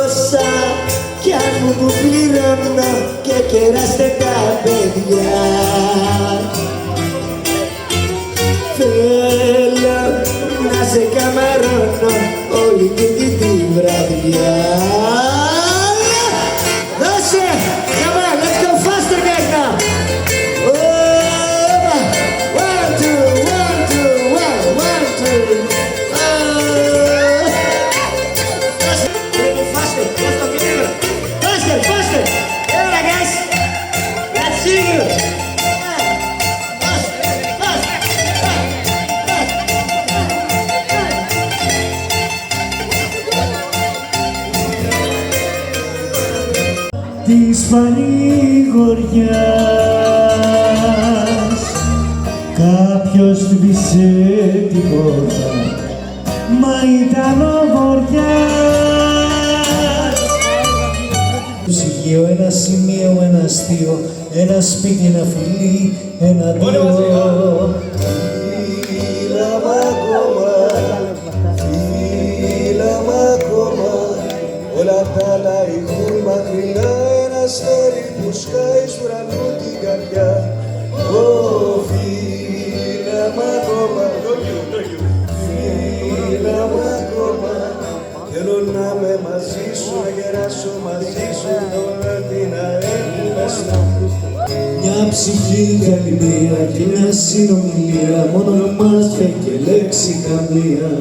Όσα κι αν μου πληρώνω και κεράστε τα παιδιά, θέλω να σε καμαρώνω όλη τη βραδιά. Δώσε! Come on, let's go faster guys now! One, two, one, two, one, two. Faster, let's go get it. Faster, faster! Alright guys, let's see you! Της πανηγοριάς κάποιος σβήσε την πόρτα, μα ήταν ο βοριάς. Του ηγείο ένα σημείο, ένα αστείο, ένα σπίτι, ένα φιλί, ένα δύο. Φύλαμε ακόμα, φύλαμε ακόμα, όλα τα άλλα ηχούν μακρινά. Ένα αστέρι που σκάει στου ουρανού την καρδιά. Φύλαμε ακόμα, φύλαμε ακόμα. Θέλω να είμαι μαζί σου, να γεράσω μαζί σου, όλα την αέρια στα. Μια ψυχή για μία και μια συνομιλία, μόνο μάτια και λέξη καμία.